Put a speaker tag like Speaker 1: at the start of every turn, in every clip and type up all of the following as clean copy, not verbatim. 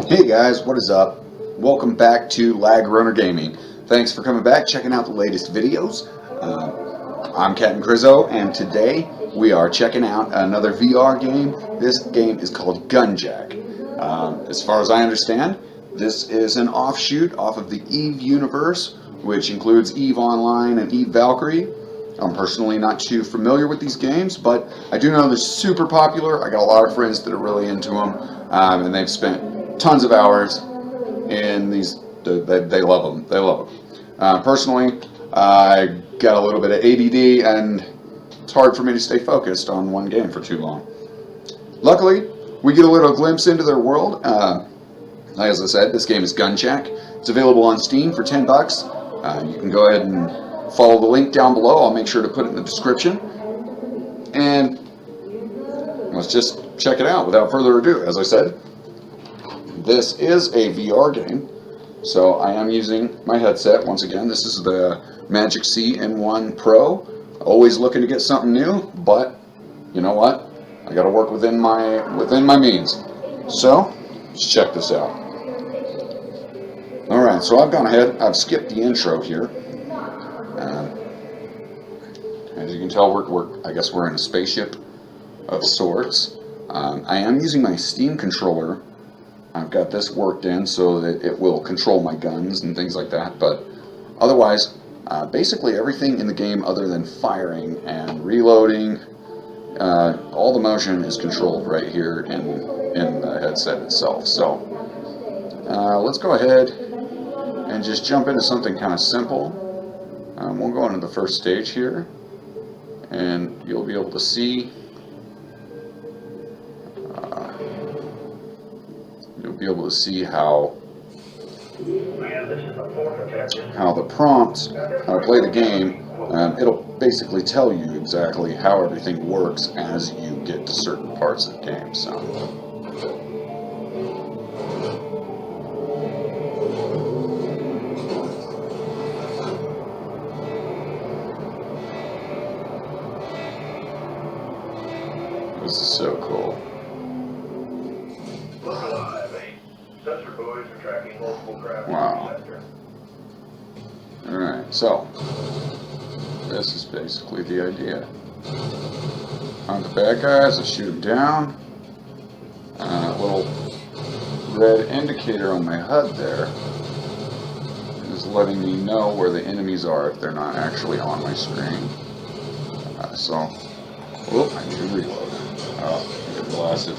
Speaker 1: Hey guys, what is up? Welcome back to LagRunner Gaming. Thanks for coming back, checking out the latest videos. I'm CapNCrizow, and today we are checking out another VR game. This game is called Gunjack. As far as I understand, this is an offshoot off of the EVE universe, which includes EVE Online and EVE Valkyrie. I'm personally not too familiar with these games, but I do know they're super popular. I got a lot of friends that are really into them, and they've spent tons of hours in these. They love them. They love them. Personally, I got a little bit of ADD, and it's hard for me to stay focused on one game for too long. Luckily, we get a little glimpse into their world. As I said, this game is Gunjack. It's available on Steam for $10. You can go ahead and follow the link down below. I'll make sure to put it in the description. And let's just check it out without further ado. As I said, this is a VR game, so I am using my headset once again. This is the Magic C N1 Pro. Always looking to get something new, but you know what? I got to work within my means. So let's check this out. All right, so I've gone ahead. I've skipped the intro here. As you can tell, I guess we're in a spaceship of sorts. I am using my Steam controller. I've got this worked in so that it will control my guns and things like that, but otherwise, basically everything in the game other than firing and reloading, all the motion is controlled right here in the headset itself. So let's go ahead and just jump into something kind of simple. We'll go into the first stage here, and you'll be able to see how the prompt, how to play the game, it'll basically tell you exactly how everything works as you get to certain parts of the game. So this is so cool. Wow. Alright, so this is basically the idea. On the bad guys, I shoot them down. A little red indicator on my HUD there is letting me know where the enemies are if they're not actually on my screen. Whoop, I need to reload. Oh, I get blasted.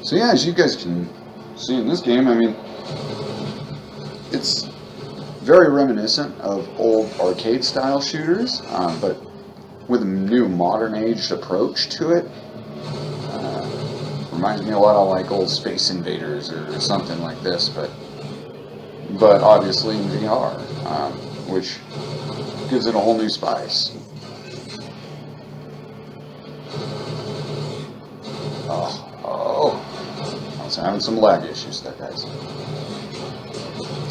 Speaker 1: So yeah, as you guys can see in this game, I mean, it's very reminiscent of old arcade-style shooters, but with a new modern-aged approach to it. Reminds me a lot of like old Space Invaders or something like this, but obviously in VR, which gives it a whole new spice. I was having some lag issues there, guys.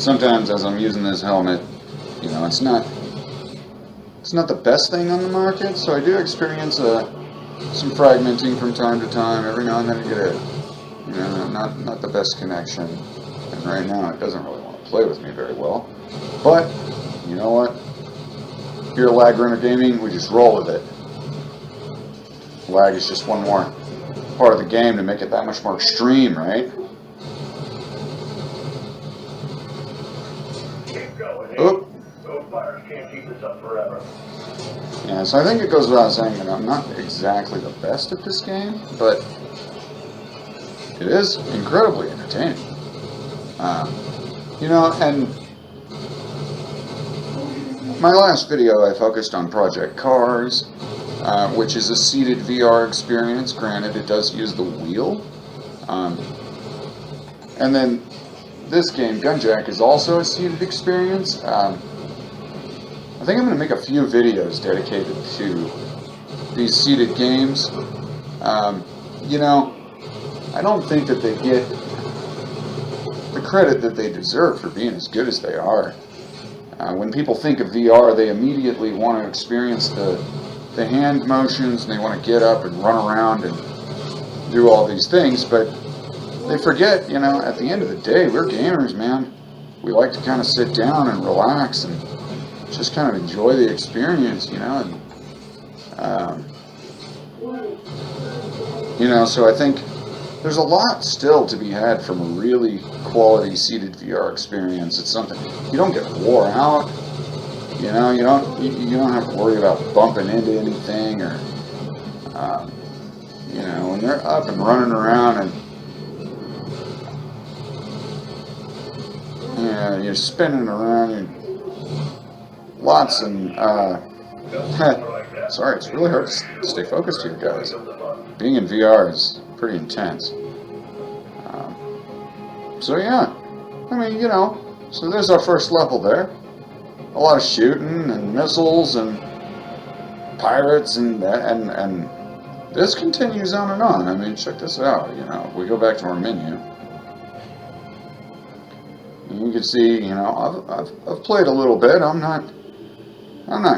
Speaker 1: Sometimes as I'm using this helmet, you know, it's not the best thing on the market, so I do experience some fragmenting from time to time. Every now and then I get not the best connection, and right now it doesn't really want to play with me very well. But you know what? Here at LagRunner Gaming, we just roll with it. Lag is just one more part of the game to make it that much more extreme, right?
Speaker 2: Keep going.
Speaker 1: Oop.
Speaker 2: Those fires can't keep this up forever.
Speaker 1: Yeah, so I think it goes without saying that I'm not exactly the best at this game, but it is incredibly entertaining. You know, and my last video I focused on Project Cars, which is a seated VR experience. Granted, it does use the wheel. And then this game, Gunjack, is also a seated experience. I think I'm going to make a few videos dedicated to these seated games. You know, I don't think that they get the credit that they deserve for being as good as they are. When people think of VR, they immediately want to experience the the hand motions, and they want to get up and run around and do all these things, but they forget, you know, at the end of the day, we're gamers, man. We like to kind of sit down and relax and just kind of enjoy the experience, you know, and you know, so I think there's a lot still to be had from a really quality seated VR experience. It's something you don't get wore out. You know, you don't have to worry about bumping into anything, or you know, when they're up and running around and you're spinning around and lots and sorry, it's really hard to stay focused here, guys. Being in VR is pretty intense. So yeah, I mean, you know, so there's our first level there. A lot of shooting and missiles and pirates and this continues on and on. I mean, check this out. You know, if we go back to our menu, you can see, you know, I've played a little bit. I'm not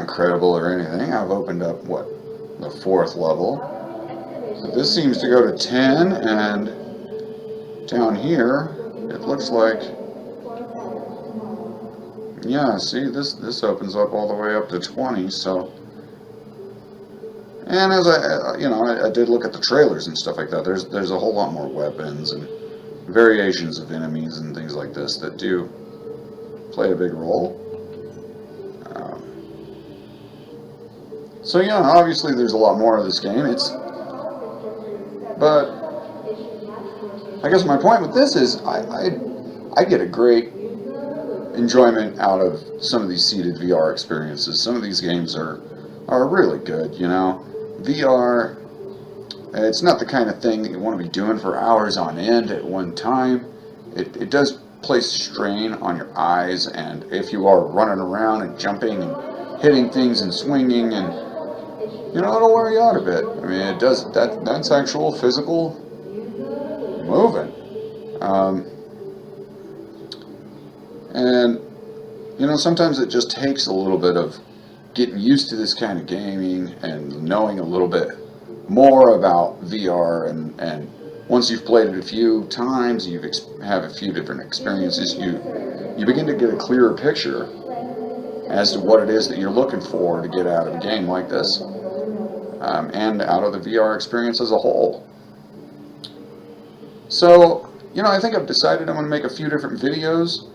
Speaker 1: incredible or anything. I've opened up the 4th level. So this seems to go to 10, and down here it looks like, yeah, see, this opens up all the way up to 20. So, and as I did look at the trailers and stuff like that, there's a whole lot more weapons and variations of enemies and things like this that do play a big role. So yeah, obviously there's a lot more of this game. But I guess my point with this is I get a great enjoyment out of some of these seated VR experiences. Some of these games are really good, you know. VR, it's not the kind of thing that you want to be doing for hours on end at one time. It does place strain on your eyes, and if you are running around and jumping and hitting things and swinging, and you know, it'll wear you out a bit. I mean, it does. That's actual physical moving. And you know, sometimes it just takes a little bit of getting used to this kind of gaming and knowing a little bit more about VR, and once you've played it a few times, you have a few different experiences, you begin to get a clearer picture as to what it is that you're looking for to get out of a game like this, and out of the VR experience as a whole. So, you know, I think I've decided I'm going to make a few different videos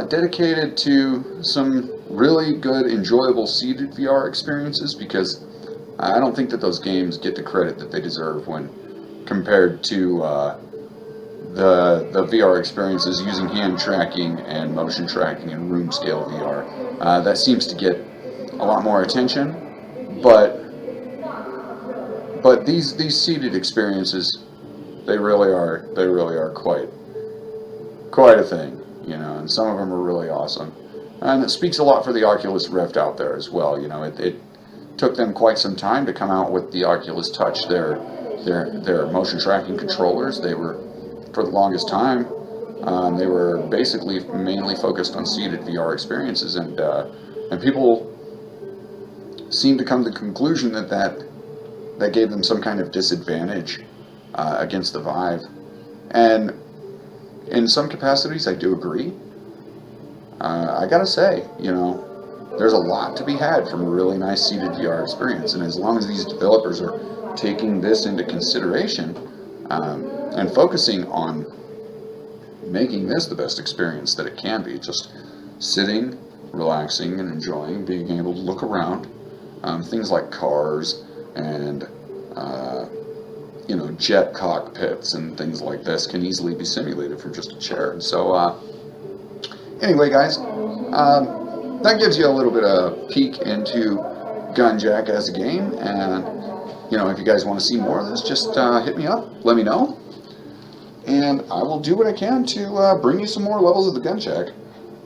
Speaker 1: dedicated to some really good, enjoyable seated VR experiences, because I don't think that those games get the credit that they deserve when compared to the VR experiences using hand tracking and motion tracking and room scale VR. That seems to get a lot more attention, but these seated experiences, they really are quite a thing, you know, and some of them are really awesome. And it speaks a lot for the Oculus Rift out there as well. You know, it took them quite some time to come out with the Oculus Touch, their motion tracking controllers. They were, for the longest time, they were basically mainly focused on seated VR experiences, and people seem to come to the conclusion that gave them some kind of disadvantage against the Vive. And in some capacities, I do agree. I gotta say, you know, there's a lot to be had from a really nice seated VR experience, and as long as these developers are taking this into consideration and focusing on making this the best experience that it can be, just sitting, relaxing, and enjoying, being able to look around, things like cars and you know, jet cockpits and things like this can easily be simulated from just a chair. And so anyway, guys, that gives you a little bit of a peek into Gunjack as a game, and you know, if you guys want to see more of this, just hit me up, let me know, and I will do what I can to bring you some more levels of the Gunjack.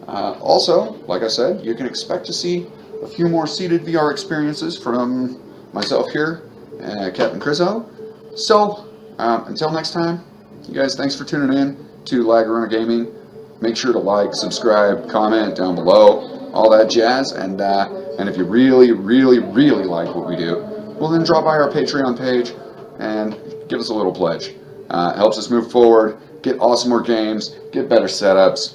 Speaker 1: Also, like I said, you can expect to see a few more seated VR experiences from myself here at CapNCrizow. So, until next time, you guys, thanks for tuning in to LagRunner Gaming. Make sure to like, subscribe, comment down below. all that jazz. And if you really, really, really like what we do, well, then drop by our Patreon page and give us a little pledge. It helps us move forward, get awesomer games, get better setups,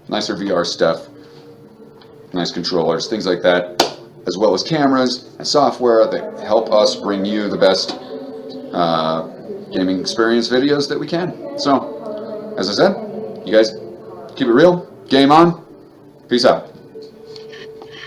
Speaker 1: nicer VR stuff, nice controllers, things like that, as well as cameras and software that help us bring you the best gaming experience videos that we can. So, as I said, you guys keep it real, game on, peace out.